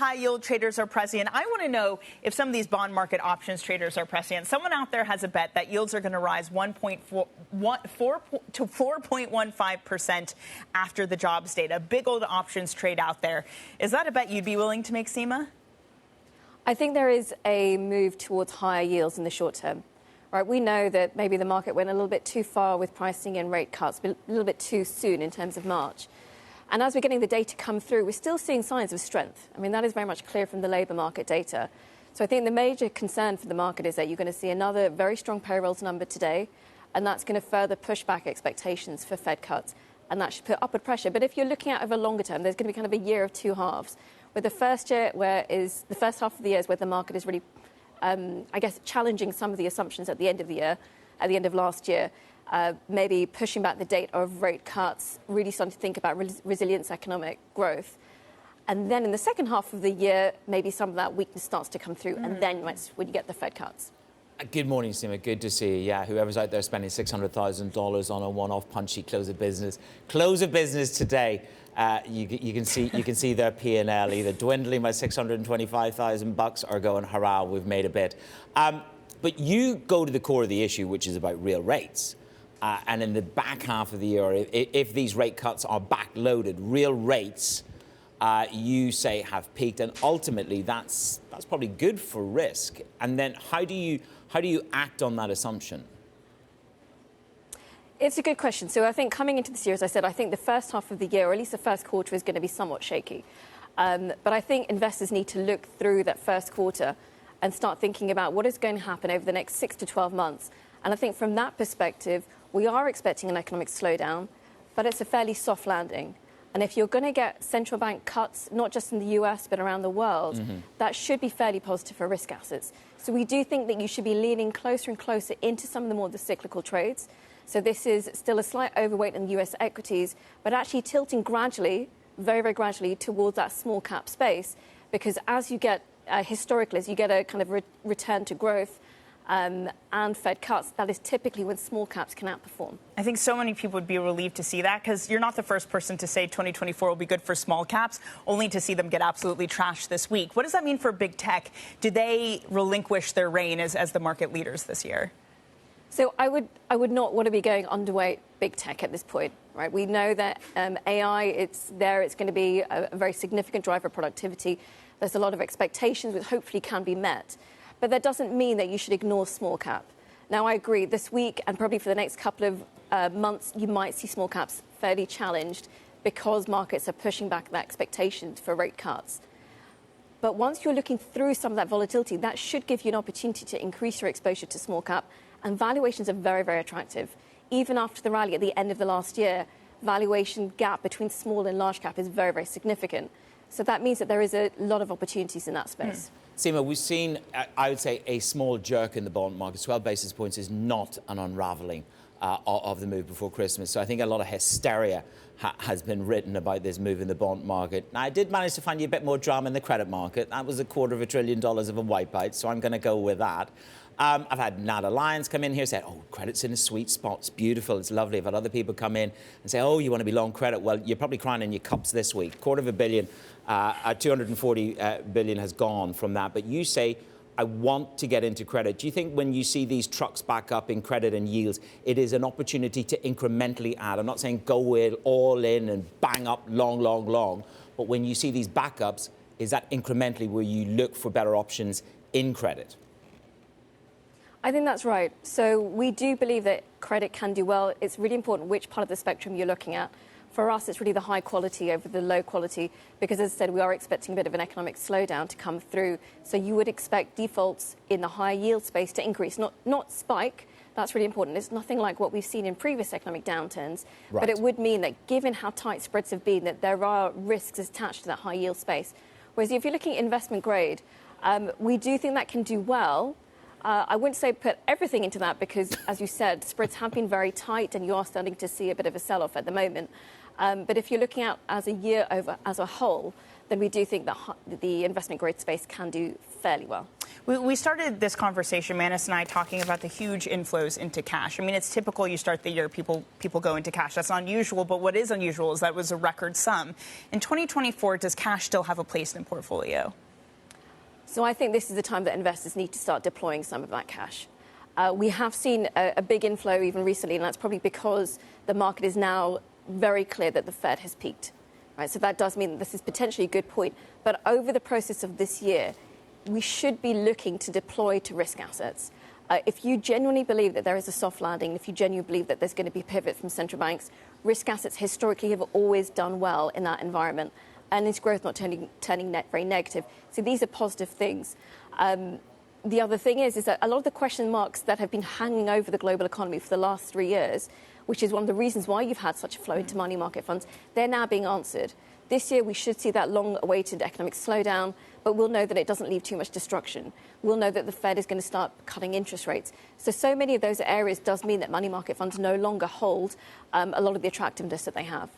high yield traders are prescient. I want to know if some of these bond market options traders are prescient. Someone out there has a bet that yields are going to rise 4 to 4.15% after the jobs data. Big old options trade out there. Is that a bet you'd be willing to make, Seema? I think there is a move towards higher yields in the short term. Right, we know that maybe the market went a little bit too far with pricing in rate cuts, a little bit too soon in terms of March. And as we're getting the data come through, we're still seeing signs of strength. I mean, that is very much clear from the labour market data. So I think the major concern for the market is that you're going to see another very strong payrolls number today, and that's going to further push back expectations for Fed cuts, and that should put upward pressure. But if you're looking at over longer term, there's going to be kind of a year of two halves, where the first half of the year is where the market is really I guess, challenging some of the assumptions at the end of the year, at the end of last year, maybe pushing back the date of rate cuts, really starting to think about resilience, economic growth. And then in the second half of the year, maybe some of that weakness starts to come through, and then when you get the Fed cuts. Good morning, Seema. Good to see you. Yeah, whoever's out there spending $600,000 on a one-off punchy close of business today. You can see their P&L either dwindling by $625,000 or going, hurrah, we've made a bit. But you go to the core of the issue, which is about real rates. And in the back half of the year, if these rate cuts are backloaded, real rates, you say, have peaked, and ultimately that's probably good for risk. And then how do you act on that assumption? It's a good question. So I think coming into this year, as I said, I think the first half of the year, or at least the first quarter, is going to be somewhat shaky. But I think investors need to look through that first quarter and start thinking about what is going to happen over the next 6 to 12 months. And I think from that perspective, we are expecting an economic slowdown, but it's a fairly soft landing. And if you're going to get central bank cuts, not just in the US, but around the world, that should be fairly positive for risk assets. So we do think that you should be leaning closer and closer into some of the cyclical trades. So this is still a slight overweight in US equities, but actually tilting gradually, very, very gradually, towards that small cap space. Because as you get, historically, as you get a kind of return to growth and Fed cuts, that is typically when small caps can outperform. I think so many people would be relieved to see that, because you're not the first person to say 2024 will be good for small caps, only to see them get absolutely trashed this week. What does that mean for big tech? Do they relinquish their reign as the market leaders this year? So I would not want to be going underweight big tech at this point, right? We know that AI, it's going to be a very significant driver of productivity. There's a lot of expectations which hopefully can be met. But that doesn't mean that you should ignore small cap. Now, I agree, this week and probably for the next couple of months, you might see small caps fairly challenged because markets are pushing back the expectations for rate cuts. But once you're looking through some of that volatility, that should give you an opportunity to increase your exposure to small cap. And valuations are very, very attractive. Even after the rally at the end of the last year, valuation gap between small and large cap is very, very significant. So that means that there is a lot of opportunities in that space. Seema, we've seen, I would say, a small jerk in the bond market. 12 basis points is not an unravelling of the move before Christmas. So I think a lot of hysteria has been written about this move in the bond market. Now, I did manage to find you a bit more drama in the credit market. That was $250 billion of a wipeout, so I'm going to go with that. I've had Nat Alliance come in here and say, oh, credit's in a sweet spot. It's beautiful. It's lovely. I've had other people come in and say, oh, you want to be long credit? Well, you're probably crying in your cups this week. $250 billion, 240 billion has gone from that. But you say, I want to get into credit. Do you think when you see these trucks back up in credit and yields, it is an opportunity to incrementally add? I'm not saying go all in and bang up long, long, long. But when you see these backups, is that incrementally where you look for better options in credit? I think that's right. So we do believe that credit can do well. It's really important which part of the spectrum you're looking at. For us, it's really the high quality over the low quality, because, as I said, we are expecting a bit of an economic slowdown to come through. So you would expect defaults in the high yield space to increase, not spike. That's really important. It's nothing like what we've seen in previous economic downturns. Right. But it would mean that, given how tight spreads have been, that there are risks attached to that high yield space. Whereas if you're looking at investment grade, we do think that can do well. I wouldn't say put everything into that because, as you said, spreads have been very tight and you are starting to see a bit of a sell-off at the moment. But if you're looking at as a year over as a whole, then we do think that the investment grade space can do fairly well. We started this conversation, Manus and I, talking about the huge inflows into cash. I mean, it's typical you start the year, people go into cash. That's not unusual, but what is unusual is that it was a record sum. In 2024, does cash still have a place in the portfolio? So I think this is the time that investors need to start deploying some of that cash. We have seen a big inflow even recently, and that's probably because the market is now very clear that the Fed has peaked. Right? So that does mean that this is potentially a good point. But over the process of this year, we should be looking to deploy to risk assets. If you genuinely believe that there is a soft landing, if you genuinely believe that there's going to be a pivot from central banks, risk assets historically have always done well in that environment, and its growth not turning very negative. So these are positive things. The other thing is that a lot of the question marks that have been hanging over the global economy for the last 3 years, which is one of the reasons why you've had such a flow into money market funds, they're now being answered. This year, we should see that long-awaited economic slowdown, but we'll know that it doesn't leave too much destruction. We'll know that the Fed is going to start cutting interest rates. So many of those areas does mean that money market funds no longer hold a lot of the attractiveness that they have.